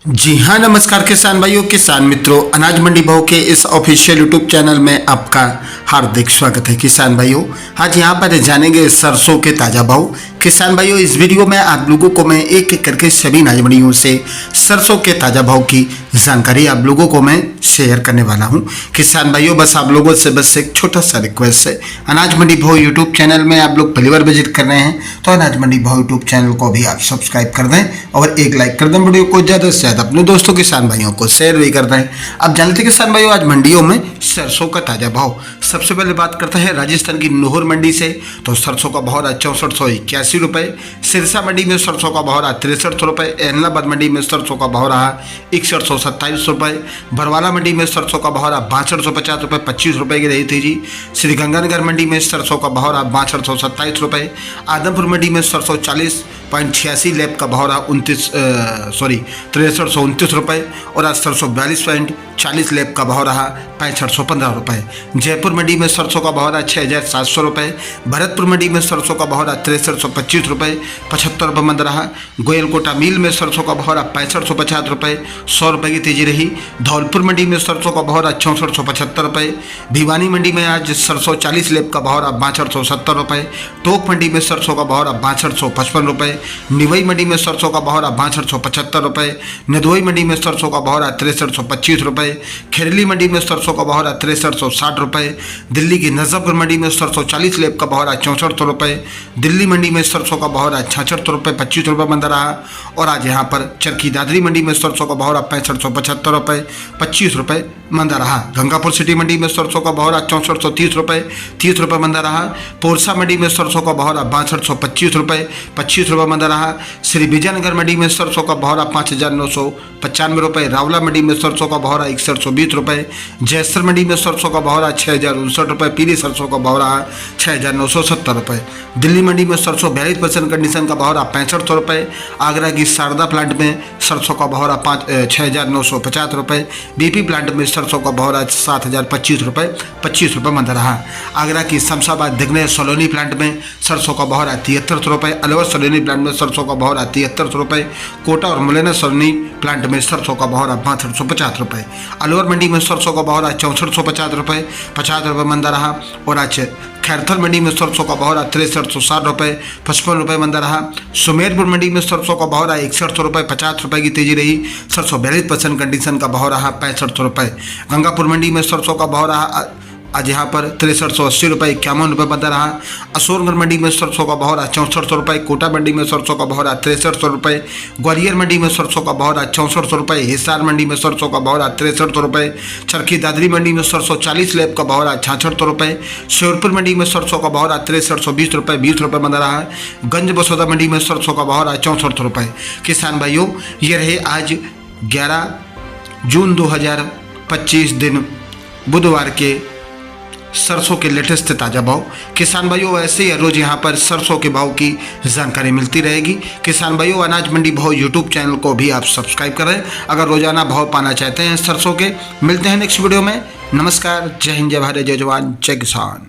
जी हाँ, नमस्कार किसान भाइयों, किसान मित्रों, अनाज मंडी भाव के इस ऑफिशियल यूट्यूब चैनल में आपका हार्दिक स्वागत है। किसान भाइयों, आज यहाँ पर जानेंगे सरसों के ताज़ा भाव। किसान भाइयों, इस वीडियो में आप लोगों को मैं एक एक करके सभी अनाज मंडियों से सरसों के ताज़ा भाव की जानकारी आप लोगों को मैं शेयर करने वाला हूँ। किसान भाइयों, बस आप लोगों से बस एक छोटा सा रिक्वेस्ट है, अनाज मंडी भाव यूट्यूब चैनल में आप लोग पहली बार विजिट कर रहे हैं तो अनाज मंडी भाव यूट्यूब चैनल को भी आप सब्सक्राइब कर दें और एक लाइक कर दें। वीडियो को ज़्यादा से ज़्यादा अपने दोस्तों किसान भाइयों को शेयर भी कर दें। अब जानते हैं किसान भाइयों, आज मंडियों में सरसों का ताज़ा भाव। सबसे पहले बात करते हैं राजस्थान की नोहर मंडी से, तो सरसों का भाव रहा 6481 रुपये। सिरसा मंडी में सरसों का भाव रहा 6300 रुपये। एलनाबाद मंडी में सरसों का भाव रहा 6127 रुपये। भरवाला मंडी में सरसों का भाव रहा 6250 रुपये, 25 रुपये की रही थी जी। श्रीगंगानगर मंडी में सरसों का भाव रहा 6227 रुपये। आदमपुर मंडी में सरसों 40.86 लैब का भाव रहा 6329 रुपये और आज सरसों 42.40 लैब का भाव रहा 6515 रुपये। जयपुर मंडी में सरसों का भाव रहा 6700 रुपये। भरतपुर मंडी में सरसों का भाव रहा 6325 रुपये, 75 रुपये मंद रहा। गोयलकोटा मिल में सरसों का भाव रहा 6550 रुपये, 100 रुपये की तेजी रही। धौलपुर मंडी में सरसों का भाव रहा 6475 रुपये। भिवानी मंडी में आज सरसों 40 लैब का भाव रहा 6270 रुपये। टोक मंडी में सरसों का भाव रहा 6255 रुपये। निवई मंडी में सरसों का भाव रहा 6275 रुपये। नदोई मंडी में सरसों का भाव रहा 6325 रुपये। खेरली मंडी में सरसों का भाव रहा 6360 रुपये। दिल्ली की नजफगढ़ मंडी में सरसों 40 लैब का भाव रहा 6400 रुपये। दिल्ली मंडी में सरसों का भाव रहा 66 रुपये, 25 रुपये मंद रहा। और आज यहाँ पर चरखी दादरी मंडी में सरसों का भाव रहा 6575 रुपये, 25 रुपये मंदा रहा। गंगापुर सिटी मंडी में सरसों का भाव रहा 6430 रुपये, 30 रुपये मंदा रहा। पोरसा मंडी में सरसों का भाव रहा 6225 रुपये, 25 रुपये मंदा रहा। श्री विजयनगर मंडी में सरसों का भाव रहा 5995 रुपये। रावला मंडी में सरसों का भाव रहा 6120 रुपये। जैसर मंडी में सरसों का भाव रहा 6059 रुपये। पीली सरसों का भाव रहा 6970 रुपये। दिल्ली मंडी में सरसों 42% कंडीशन का भाव रहा 6500 रुपये। आगरा की शारदा प्लांट में सरसों का भाव रहा 6950 रुपये। बीपी प्लांट में सरसों का भाव रहा 7025 रुपये, 25 रुपये मंद रहा। आगरा की शमशाबाद दिग्ने सलोनी प्लांट में सरसों का भाव रहा 7300 रुपये। अलवर सलोनी प्लांट में सरसों का भाव रहा 7300 रुपये। कोटा और मुलैना सलोनी प्लांट में सरसों का भाव रहा 6250 रुपये। अलवर मंडी में सरसों का भाव रहा 6450 रुपये, 50 रुपये मंदा रहा। और आज खैरथल मंडी में सरसों का भाव रहा 6360 रुपये, 55 रुपये मंदा रहा। सुमेरपुर मंडी में सरसों का भाव रहा 6100 रुपये, 50 रुपये की तेजी रही। सरसों 42% कंडीशन का भाव रहा 6500 रुपये। गंगापुर मंडी में सरसों का भाव रहा आज यहाँ पर 6380 रुपये, 51 रुपये बता रहा। अशोकनगर मंडी में सरसों का भाव रहा 6400 रुपये। कोटा मंडी में सरसों का भाव रहा 6300 रुपये। ग्वालियर मंडी में सरसों का भाव रहा 6400 रुपये। हिसार मंडी में सरसों का भाव रहा 6300 रुपये। चरखी दादरी मंडी में सरसों 40 लैब का भाव रहा 6600 रुपये। श्योरपुर मंडी में सरसों का भाव रहा 6320 रुपये, 20 रुपये बता रहा। गंज बसौदा मंडी में सरसों का भाव रहा 6400 रुपये। किसान भाइयों, ये रहे आज 11 जून 2025 दिन बुधवार के सरसों के लेटेस्ट ताज़ा भाव। किसान भाइयों, ऐसे ही रोज़ यहाँ पर सरसों के भाव की जानकारी मिलती रहेगी। किसान भाइयों, अनाज मंडी भाव यूट्यूब चैनल को भी आप सब्सक्राइब करें अगर रोजाना भाव पाना चाहते हैं सरसों के। मिलते हैं नेक्स्ट वीडियो में। नमस्कार, जय हिंद, जय भारत, जय जवान, जय किसान।